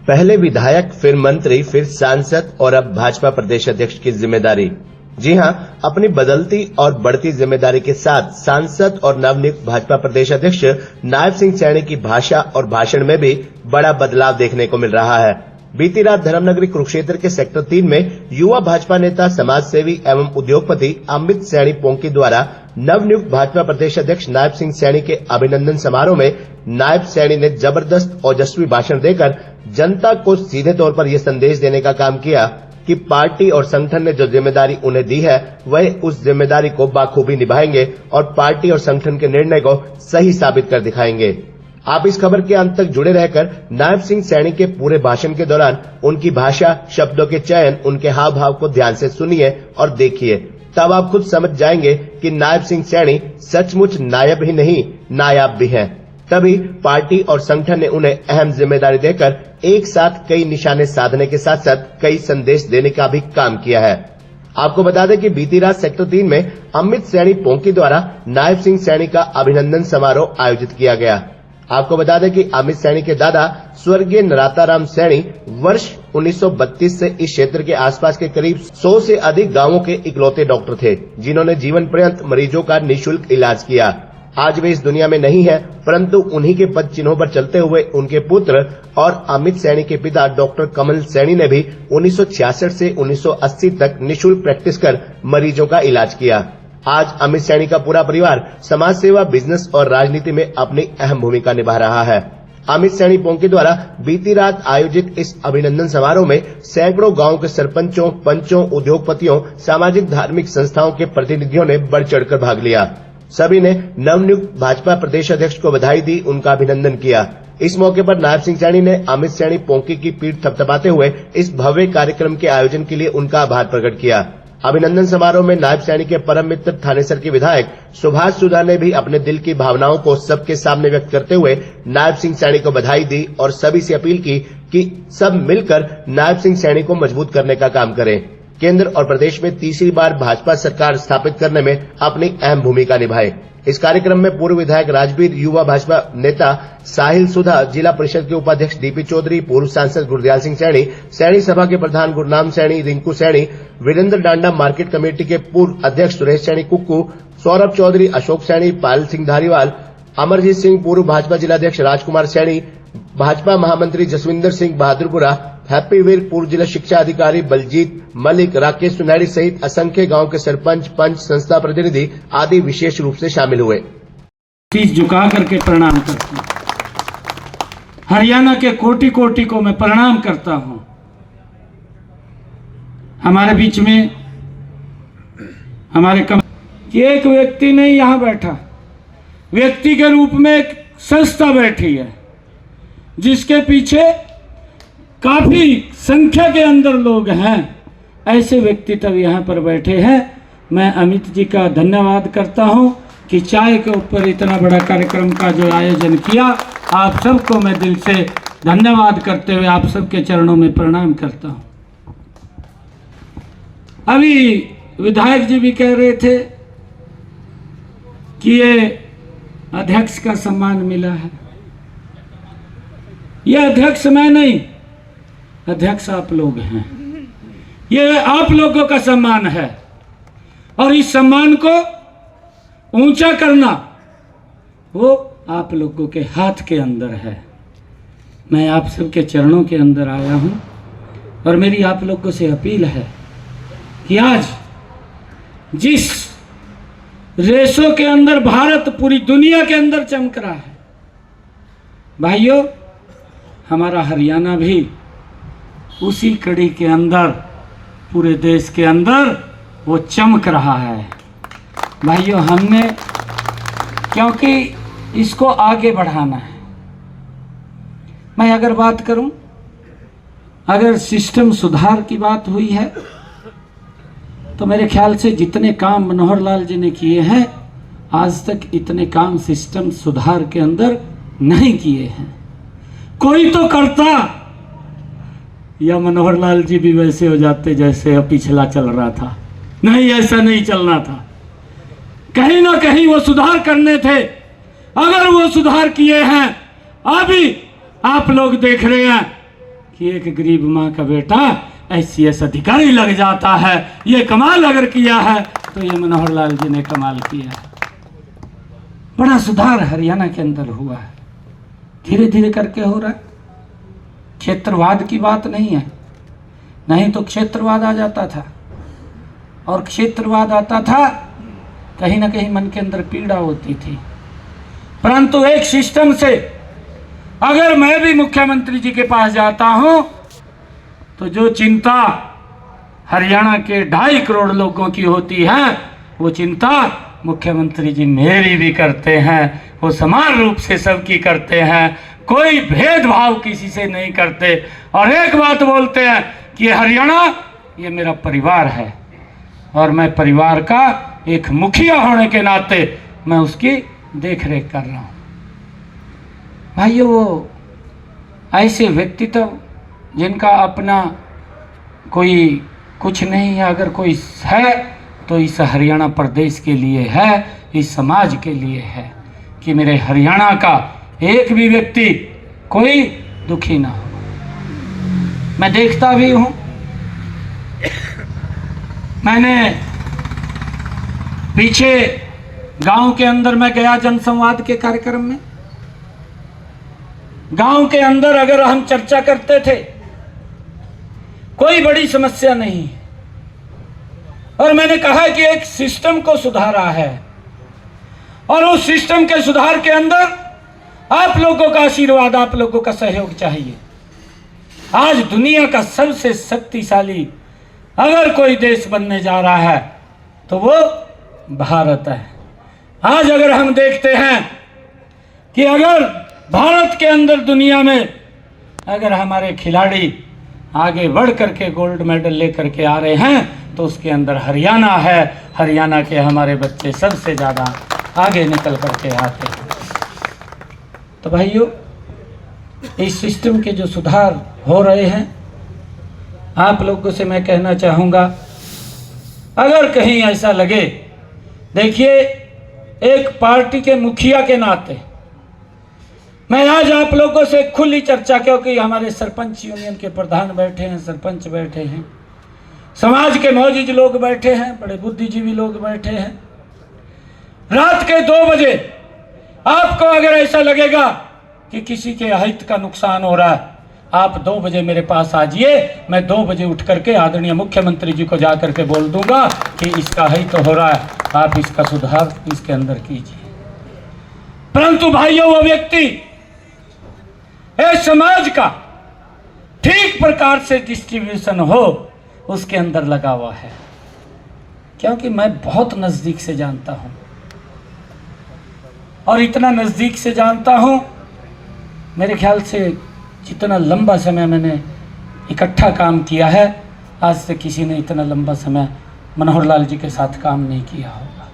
पहले विधायक, फिर मंत्री, फिर सांसद और अब भाजपा प्रदेश अध्यक्ष की जिम्मेदारी। जी हां, अपनी बदलती और बढ़ती जिम्मेदारी के साथ सांसद और नवनियुक्त भाजपा प्रदेश अध्यक्ष नायब सिंह सैनी की भाषा और भाषण में भी बड़ा बदलाव देखने को मिल रहा है। बीती रात धर्मनगरी कुरुक्षेत्र के सेक्टर 3 में युवा भाजपा नेता, समाजसेवी एवं उद्योगपति अमित सैनी पोंकी द्वारा नवनियुक्त भाजपा प्रदेश अध्यक्ष नायब सिंह सैनी के अभिनंदन समारोह में नायब सैनी ने जबरदस्त ओजस्वी भाषण देकर जनता को सीधे तौर पर यह संदेश देने का काम किया कि पार्टी और संगठन ने जो जिम्मेदारी उन्हें दी है वह उस जिम्मेदारी को बाखूबी निभाएंगे और पार्टी और संगठन के निर्णय को सही साबित कर दिखाएंगे। आप इस खबर के अंत तक जुड़े रहकर नायब सिंह सैनी के पूरे भाषण के दौरान उनकी भाषा, शब्दों के चयन, उनके हाव भाव को ध्यान से सुनिए और देखिए। तब आप खुद समझ जाएंगे कि नायब सिंह सैनी सचमुच नायब ही नहीं, नायाब भी हैं। तभी पार्टी और संगठन ने उन्हें अहम जिम्मेदारी देकर एक साथ कई निशाने साधने के साथ साथ कई संदेश देने का भी काम किया है। आपको बता दें कि बीती रात सेक्टर 3 में अमित सैनी पोंकी द्वारा नायब सिंह सैनी का अभिनंदन समारोह आयोजित किया गया। आपको बता दें कि अमित सैनी के दादा स्वर्गीय नराताराम सैनी वर्ष 1932 से इस क्षेत्र के आसपास के करीब 100 से अधिक गांवों के इकलौते डॉक्टर थे, जिन्होंने जीवन पर्यंत मरीजों का निःशुल्क इलाज किया। आज वे इस दुनिया में नहीं है, परंतु उन्हीं के पद चिन्हों पर चलते हुए उनके पुत्र और अमित सैनी के पिता डॉक्टर कमल सैनी ने भी 1966 से 1980 तक निःशुल्क प्रैक्टिस कर मरीजों का इलाज किया। आज अमित सैनी का पूरा परिवार समाज सेवा, बिजनेस और राजनीति में अपनी अहम भूमिका निभा रहा है। अमित सैनी पोंकी द्वारा बीती रात आयोजित इस अभिनंदन समारोह में सैकड़ों गांवों के सरपंचों, पंचों, उद्योगपतियों, सामाजिक धार्मिक संस्थाओं के प्रतिनिधियों ने बढ़ चढ़कर भाग लिया। सभी ने नवनियुक्त भाजपा प्रदेश अध्यक्ष को बधाई दी, उनका अभिनंदन किया। इस मौके पर नायब सिंह सैनी ने अमित सैनी पोंकी की पीठ थपथपाते हुए इस भव्य कार्यक्रम के आयोजन के लिए उनका आभार प्रकट किया। अभिनंदन समारोह में नायब सैनी के परम मित्र थानेसर के विधायक सुभाष सुधा ने भी अपने दिल की भावनाओं को सबके सामने व्यक्त करते हुए नायब सिंह सैनी को बधाई दी और सभी से अपील की कि सब मिलकर नायब सिंह सैनी को मजबूत करने का काम करें। केंद्र और प्रदेश में तीसरी बार भाजपा सरकार स्थापित करने में अपनी अहम भूमिका निभाए। इस कार्यक्रम में पूर्व विधायक राजवीर, युवा भाजपा नेता साहिल सुधा, जिला परिषद के उपाध्यक्ष डीपी चौधरी, पूर्व सांसद गुरदयाल सिंह सैनी, सैनी सभा के प्रधान गुरनाम सैनी, रिंकू सैनी, वीरेंद्र डांडा मार्केट कमेटी के पूर्व अध्यक्ष सुरेश सैनी कुक्कू, सौरभ चौधरी, अशोक सैनी, पायल सिंह धारीवाल, अमरजीत सिंह, पूर्व भाजपा जिलाध्यक्ष राजकुमार सैनी, भाजपा महामंत्री जसविंदर सिंह बहादुरपुरा, हैप्पी वीर, पूर्व जिला शिक्षा अधिकारी बलजीत मलिक, राकेश सुनारी सहित असंख्य गांव के सरपंच, पंच, संस्था प्रतिनिधि आदि विशेष रूप से शामिल हुए। शीश झुका करके प्रणाम करता हूँ। हरियाणा के कोटि कोटि को मैं प्रणाम करता हूँ। हमारे बीच में हमारे एक व्यक्ति नहीं यहाँ बैठा, व्यक्ति के रूप में एक संस्था बैठी है जिसके पीछे काफी संख्या के अंदर लोग हैं। ऐसे व्यक्ति तब यहाँ पर बैठे हैं। मैं अमित जी का धन्यवाद करता हूँ कि चाय के ऊपर इतना बड़ा कार्यक्रम का जो आयोजन किया, आप सबको मैं दिल से धन्यवाद करते हुए आप सबके चरणों में प्रणाम करता हूँ। अभी विधायक जी भी कह रहे थे कि ये अध्यक्ष का सम्मान मिला है। ये अध्यक्ष मैं नहीं, अध्यक्ष आप लोग हैं। ये आप लोगों का सम्मान है और इस सम्मान को ऊंचा करना वो आप लोगों के हाथ के अंदर है। मैं आप सबके चरणों के अंदर आया हूं और मेरी आप लोगों से अपील है कि आज जिस रेसों के अंदर भारत पूरी दुनिया के अंदर चमक रहा है, भाइयों, हमारा हरियाणा भी उसी कड़ी के अंदर पूरे देश के अंदर वो चमक रहा है। भाइयों, हमने क्योंकि इसको आगे बढ़ाना है। मैं अगर बात करूं, अगर सिस्टम सुधार की बात हुई है तो मेरे ख्याल से जितने काम मनोहर लाल जी ने किए हैं, आज तक इतने काम सिस्टम सुधार के अंदर नहीं किए हैं। कोई तो करता या मनोहर लाल जी भी वैसे हो जाते जैसे पिछला चल रहा था। नहीं, ऐसा नहीं चलना था। कहीं ना कहीं वो सुधार करने थे। अगर वो सुधार किए हैं, अभी आप लोग देख रहे हैं कि एक गरीब माँ का बेटा ICS अधिकारी लग जाता है। ये कमाल अगर किया है तो ये मनोहर लाल जी ने कमाल किया है। बड़ा सुधार हरियाणा के अंदर हुआ है, धीरे धीरे करके हो रहा है। क्षेत्रवाद की बात नहीं है, नहीं तो क्षेत्रवाद आ जाता था, और क्षेत्रवाद आता था कहीं ना कहीं मन के अंदर पीड़ा होती थी। परंतु एक सिस्टम से अगर मैं भी मुख्यमंत्री जी के पास जाता हूं तो जो चिंता हरियाणा के 2.5 करोड़ लोगों की होती है, वो चिंता मुख्यमंत्री जी मेरी भी करते हैं। वो समान रूप से सबकी करते हैं, कोई भेदभाव किसी से नहीं करते। और एक बात बोलते हैं कि हरियाणा ये मेरा परिवार है, और मैं परिवार का एक मुखिया होने के नाते मैं उसकी देख रेख कर रहा हूँ। भाइयों, वो ऐसे व्यक्तित्व जिनका अपना कोई कुछ नहीं है, अगर कोई है तो इस हरियाणा प्रदेश के लिए है, इस समाज के लिए है, कि मेरे हरियाणा का एक भी व्यक्ति कोई दुखी ना हो। मैं देखता भी हूँ, मैंने पीछे गांव के अंदर मैं गया जनसंवाद के कार्यक्रम में। गांव के अंदर अगर हम चर्चा करते थे, कोई बड़ी समस्या नहीं है, और मैंने कहा कि एक सिस्टम को सुधारा है, और उस सिस्टम के सुधार के अंदर आप लोगों का आशीर्वाद, आप लोगों का सहयोग चाहिए। आज दुनिया का सबसे शक्तिशाली अगर कोई देश बनने जा रहा है तो वो भारत है। आज अगर हम देखते हैं कि अगर भारत के अंदर दुनिया में अगर हमारे खिलाड़ी आगे बढ़ करके गोल्ड मेडल लेकर के आ रहे हैं तो उसके अंदर हरियाणा है। हरियाणा के हमारे बच्चे सबसे ज़्यादा आगे निकल करके आते हैं। तो भाइयों, इस सिस्टम के जो सुधार हो रहे हैं, आप लोगों से मैं कहना चाहूँगा, अगर कहीं ऐसा लगे, देखिए एक पार्टी के मुखिया के नाते मैं आज आप लोगों से खुली चर्चा, क्योंकि हमारे सरपंच यूनियन के प्रधान बैठे हैं, सरपंच बैठे हैं, समाज के मौजूद लोग बैठे हैं, बड़े बुद्धिजीवी लोग बैठे हैं। रात के 2 बजे आपको अगर ऐसा लगेगा कि किसी के हित का नुकसान हो रहा है, आप 2 बजे मेरे पास आ जाइए। मैं 2 बजे उठ करके आदरणीय मुख्यमंत्री जी को जा करके बोल दूंगा कि इसका हित हो रहा है, आप इसका सुधार इसके अंदर कीजिए। परंतु भाइयों, वो व्यक्ति इस समाज का ठीक प्रकार से डिस्ट्रीब्यूशन हो, उसके अंदर लगा हुआ है। क्योंकि मैं बहुत नजदीक से जानता हूं, और इतना नजदीक से जानता हूं, मेरे ख्याल से जितना लंबा समय मैंने इकट्ठा काम किया है, आज से किसी ने इतना लंबा समय मनोहर लाल जी के साथ काम नहीं किया होगा।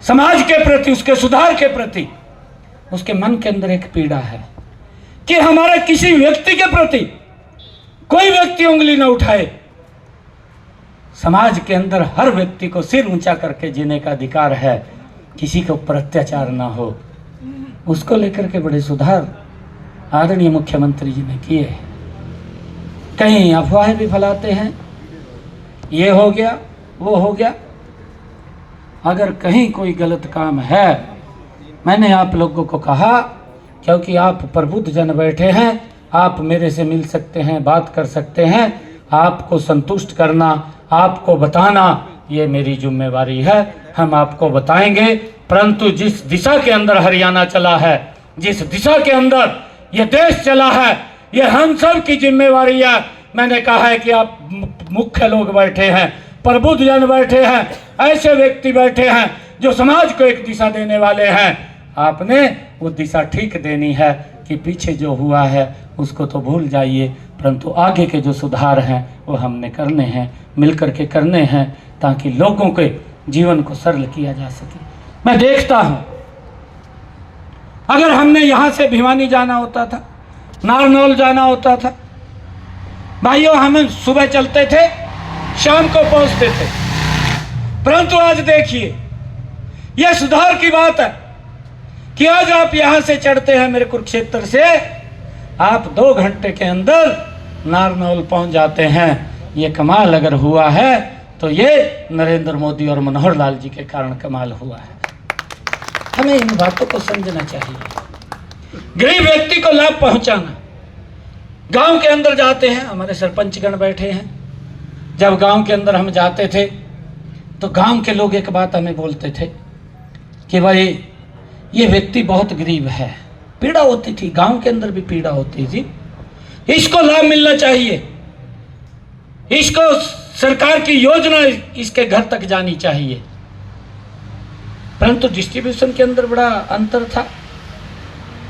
समाज के प्रति, उसके सुधार के प्रति उसके मन के अंदर एक पीड़ा है कि हमारे किसी व्यक्ति के प्रति कोई व्यक्ति उंगली न उठाए। समाज के अंदर हर व्यक्ति को सिर ऊंचा करके जीने का अधिकार है, किसी के ऊपर अत्याचार ना हो। उसको लेकर के बड़े सुधार आदरणीय मुख्यमंत्री जी ने किए। कहीं अफवाहें भी फैलाते हैं, ये हो गया वो हो गया। अगर कहीं कोई गलत काम है, मैंने आप लोगों को कहा, क्योंकि आप प्रबुद्ध जन बैठे हैं, आप मेरे से मिल सकते हैं, बात कर सकते हैं, आपको संतुष्ट करना, आपको बताना, ये मेरी जिम्मेवारी है। हम आपको बताएंगे। परंतु जिस दिशा के अंदर हरियाणा चला है, जिस दिशा के अंदर ये देश चला है, ये हम सब की जिम्मेवारी है। मैंने कहा है कि आप मुख्य लोग बैठे हैं, प्रबुद्ध जन बैठे हैं, ऐसे व्यक्ति बैठे हैं जो समाज को एक दिशा देने वाले हैं। आपने वो दिशा ठीक देनी है कि पीछे जो हुआ है उसको तो भूल जाइए, परंतु आगे के जो सुधार हैं वो हमने करने हैं, मिलकर के करने हैं, ताकि लोगों के जीवन को सरल किया जा सके। मैं देखता हूँ, अगर हमने यहाँ से भिवानी जाना होता था, नारनौल जाना होता था, भाइयों हम सुबह चलते थे, शाम को पहुँचते थे। परंतु आज देखिए, यह सुधार की बात है कि आज आप यहाँ से चढ़ते हैं मेरे कुरुक्षेत्र से, आप 2 घंटे के अंदर नारनौल पहुंच जाते हैं। ये कमाल अगर हुआ है तो ये नरेंद्र मोदी और मनोहर लाल जी के कारण कमाल हुआ है। हमें इन बातों को समझना चाहिए। गरीब व्यक्ति को लाभ पहुंचाना। गांव के अंदर जाते हैं, हमारे सरपंचगण बैठे हैं, जब गांव के अंदर हम जाते थे तो गांव के लोग एक बात हमें बोलते थे कि भाई ये व्यक्ति बहुत गरीब है। पीड़ा होती थी, गांव के अंदर भी पीड़ा होती थी, इसको लाभ मिलना चाहिए, इसको सरकार की योजना इसके घर तक जानी चाहिए। परंतु डिस्ट्रीब्यूशन के अंदर बड़ा अंतर था।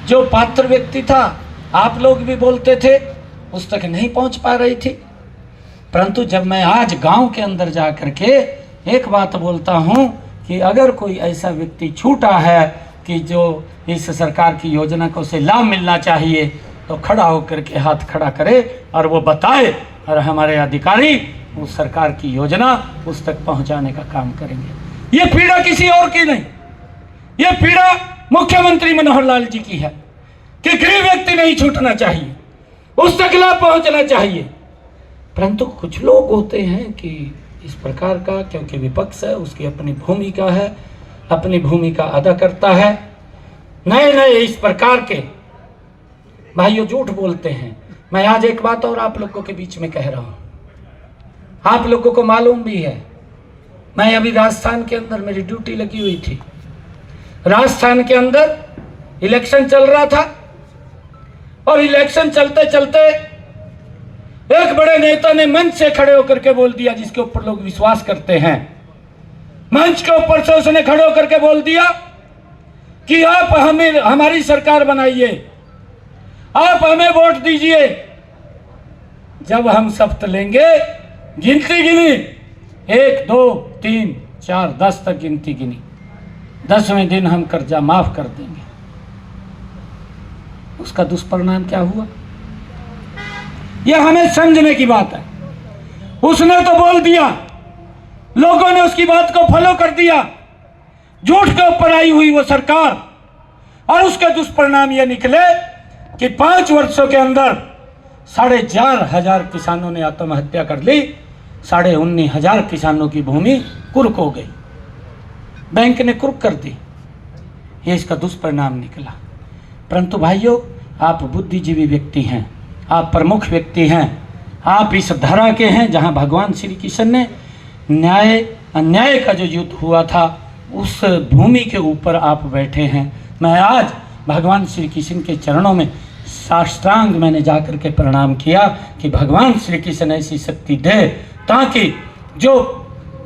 जो पात्र व्यक्ति था, आप लोग भी बोलते थे, उस तक नहीं पहुंच पा रही थी। परंतु जब मैं आज गांव के अंदर जा करके एक बात बोलता हूं कि अगर कोई ऐसा व्यक्ति छूटा है कि जो इस सरकार की योजना को उसे लाभ मिलना चाहिए, तो खड़ा होकर के हाथ खड़ा करे और वो बताए, और हमारे अधिकारी उस सरकार की योजना उस तक पहुंचाने का काम करेंगे। ये पीड़ा किसी और की नहीं, ये पीड़ा मुख्यमंत्री मनोहर लाल जी की है कि गरीब व्यक्ति नहीं छूटना चाहिए, उस तक लाभ पहुंचना चाहिए। परंतु कुछ लोग होते हैं कि इस प्रकार का, क्योंकि विपक्ष है, उसकी अपनी भूमिका है, अपनी भूमिका अदा करता है। नए नए इस प्रकार के भाइयों झूठ बोलते हैं। मैं आज एक बात और आप लोगों के बीच में कह रहा हूं, आप लोगों को मालूम भी है, मैं अभी राजस्थान के अंदर मेरी ड्यूटी लगी हुई थी। राजस्थान के अंदर इलेक्शन चल रहा था और इलेक्शन चलते चलते एक बड़े नेता ने मंच से खड़े होकर के बोल दिया, जिसके ऊपर लोग विश्वास करते हैं, मंच के ऊपर से उसने खड़े होकर के बोल दिया कि आप हमें हमारी सरकार बनाइए, आप हमें वोट दीजिए। जब हम शपथ लेंगे, गिनती गिनी, 1 2 3 4 10 तक गिनती गिनी, 10वें दिन हम कर्जा माफ कर देंगे। उसका दुष्परिणाम क्या हुआ, यह हमें समझने की बात है। उसने तो बोल दिया, लोगों ने उसकी बात को फॉलो कर दिया, झूठ के ऊपर आई हुई वो सरकार, और उसके दुष्परिणाम ये निकले कि 5 वर्षों के अंदर 4,500 किसानों ने आत्महत्या कर ली, 19,500 किसानों की भूमि कुर्क हो गई, बैंक ने कुर्क कर दी। ये इसका दुष्परिणाम निकला। परंतु भाइयों, आप बुद्धिजीवी व्यक्ति हैं, आप प्रमुख व्यक्ति हैं, आप इस धरा के हैं जहां भगवान श्री कृष्ण ने न्याय अन्याय का जो युद्ध हुआ था, उस भूमि के ऊपर आप बैठे हैं। मैं आज भगवान श्री कृष्ण के चरणों में साष्टांग मैंने जाकर के प्रणाम किया कि भगवान श्री कृष्ण ऐसी शक्ति दे, ताकि जो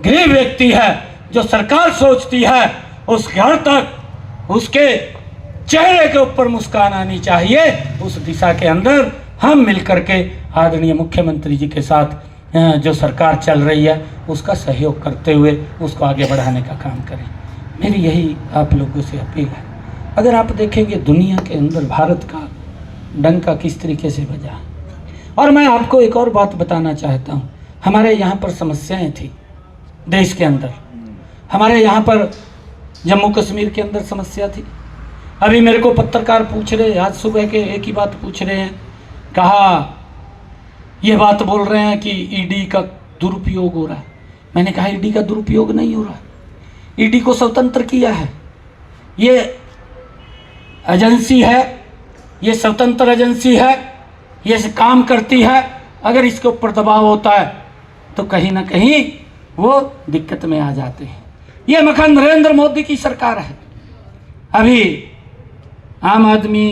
गरीब व्यक्ति है, जो सरकार सोचती है, उस घर तक उसके चेहरे के ऊपर मुस्कान आनी चाहिए। उस दिशा के अंदर हम मिलकर के आदरणीय मुख्यमंत्री जी के साथ जो सरकार चल रही है, उसका सहयोग करते हुए उसको आगे बढ़ाने का काम करें। मेरी यही आप लोगों से अपील है। अगर आप देखेंगे दुनिया के अंदर भारत का डंका किस तरीके से बजा, और मैं आपको एक और बात बताना चाहता हूँ। हमारे यहाँ पर समस्याएं थी देश के अंदर, हमारे यहाँ पर जम्मू कश्मीर के अंदर समस्या थी। अभी मेरे को पत्रकार पूछ रहे, आज सुबह के एक ही बात पूछ रहे हैं, कहा ये बात बोल रहे हैं कि ईडी का दुरुपयोग हो रहा है। मैंने कहा ईडी का दुरुपयोग नहीं हो रहा, ईडी को स्वतंत्र किया है, ये एजेंसी है, ये स्वतंत्र एजेंसी है, ये काम करती है। अगर इसके ऊपर दबाव होता है तो कहीं ना कहीं वो दिक्कत में आ जाते हैं। ये मखन नरेंद्र मोदी की सरकार है। अभी आम आदमी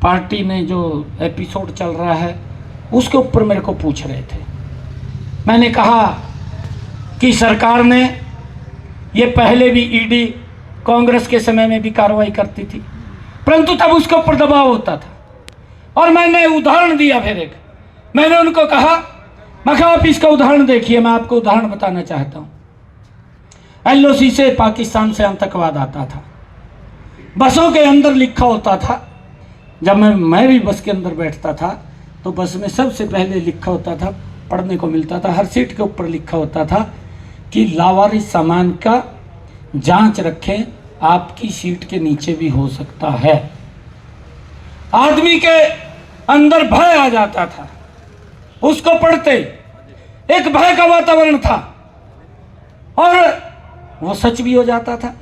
पार्टी में जो एपिसोड चल रहा है, उसके ऊपर मेरे को पूछ रहे थे। मैंने कहा कि सरकार ने, ये पहले भी ईडी कांग्रेस के समय में भी कार्रवाई करती थी, परंतु तब उसके ऊपर दबाव होता था। और मैंने उदाहरण दिया, फिर एक मैंने उनको कहा, मैं कहा आप इसका उदाहरण देखिए। मैं आपको उदाहरण बताना चाहता हूँ। LOC से पाकिस्तान से आतंकवाद आता था, बसों के अंदर लिखा होता था। जब मैं भी बस के अंदर बैठता था तो बस में सबसे पहले लिखा होता था, पढ़ने को मिलता था, हर सीट के ऊपर लिखा होता था कि लावारिस सामान का जांच रखें, आपकी सीट के नीचे भी हो सकता है। आदमी के अंदर भय आ जाता था। उसको पढ़ते एक भय का वातावरण था और वो सच भी हो जाता था।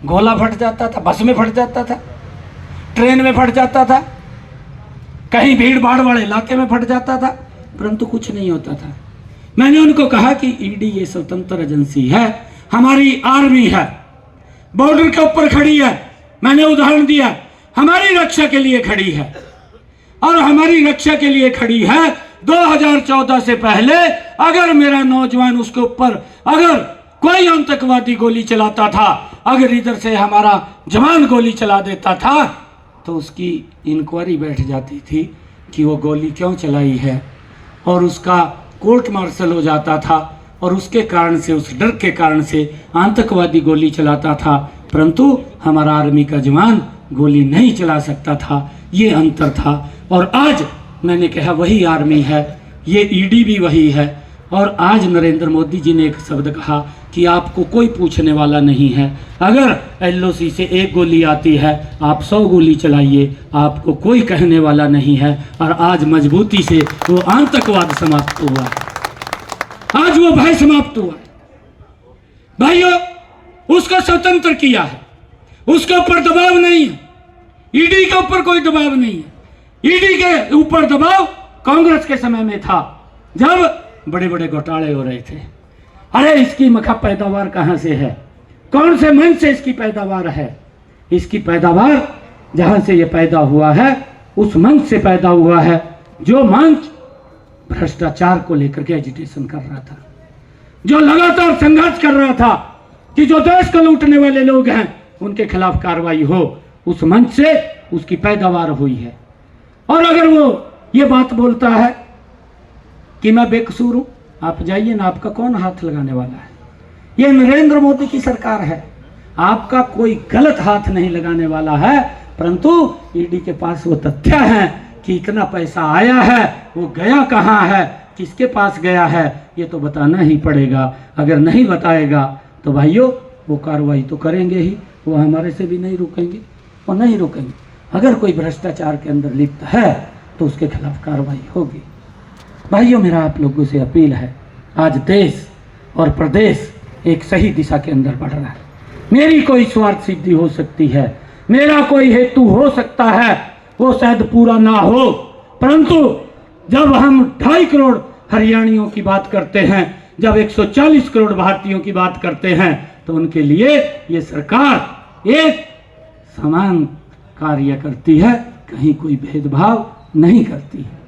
गोला फट जाता था, बस में फट जाता था, ट्रेन में फट जाता था, कहीं भीड़ भाड़ वाले इलाके में फट जाता था, परंतु कुछ नहीं होता था। मैंने उनको कहा कि ईडी ये स्वतंत्र एजेंसी है, हमारी आर्मी है, बॉर्डर के ऊपर खड़ी है। मैंने उदाहरण दिया, हमारी रक्षा के लिए खड़ी है और हमारी रक्षा के लिए खड़ी है। 2014 से पहले अगर मेरा नौजवान उसके ऊपर अगर कोई आतंकवादी गोली चलाता था, अगर इधर से हमारा जवान गोली चला देता था, तो उसकी इंक्वायरी बैठ जाती थी कि वो गोली क्यों चलाई है और उसका कोर्ट मार्शल हो जाता था और उसके कारण से, उस डर के कारण से आतंकवादी गोली चलाता था, परंतु हमारा आर्मी का जवान गोली नहीं चला सकता था। ये अंतर था। और आज मैंने कहा वही आर्मी है, ये ईडी भी वही है। और आज नरेंद्र मोदी जी ने एक शब्द कहा कि आपको कोई पूछने वाला नहीं है, अगर एलओसी से एक गोली आती है आप 100 गोली चलाइए, आपको कोई कहने वाला नहीं है। और आज मजबूती से वो आतंकवाद समाप्त हुआ है, आज वो भय समाप्त हुआ है। भाइयों, उसको स्वतंत्र किया है, उसके ऊपर दबाव नहीं है, ईडी के ऊपर कोई दबाव नहीं है। ईडी के ऊपर दबाव कांग्रेस के समय में था, जब बड़े बड़े घोटाले हो रहे थे। अरे इसकी मखा पैदावार कहां से है, कौन से मंच से इसकी पैदावार है? इसकी पैदावार जहां से ये पैदा हुआ है उस मंच से पैदा हुआ है, जो मंच भ्रष्टाचार को लेकर के एजिटेशन कर रहा था, जो लगातार संघर्ष कर रहा था कि जो देश को लूटने वाले लोग हैं उनके खिलाफ कार्रवाई हो। उस मंच से उसकी पैदावार हुई है। और अगर वो ये बात बोलता है कि मैं बेकसूर हूं, आप जाइए ना, आपका कौन हाथ लगाने वाला है? ये नरेंद्र मोदी की सरकार है, आपका कोई गलत हाथ नहीं लगाने वाला है। परंतु ईडी के पास वो तथ्य है कि इतना पैसा आया है, वो गया कहां है, किसके पास गया है, ये तो बताना ही पड़ेगा। अगर नहीं बताएगा तो भाइयों वो कार्रवाई तो करेंगे ही, वो हमारे से भी नहीं रुकेंगे और नहीं रुकेंगे। अगर कोई भ्रष्टाचार के अंदर लिप्त है तो उसके खिलाफ कार्रवाई होगी। भाइयों, मेरा आप लोगों से अपील है, आज देश और प्रदेश एक सही दिशा के अंदर बढ़ रहा है। मेरी कोई स्वार्थ सिद्धि हो सकती है, मेरा कोई हेतु हो सकता है, वो शायद पूरा ना हो, परंतु जब हम 2.5 करोड़ हरियाणियों की बात करते हैं, जब 140 करोड़ भारतीयों की बात करते हैं, तो उनके लिए ये सरकार एक समान कार्य करती है, कहीं कोई भेदभाव नहीं करती है।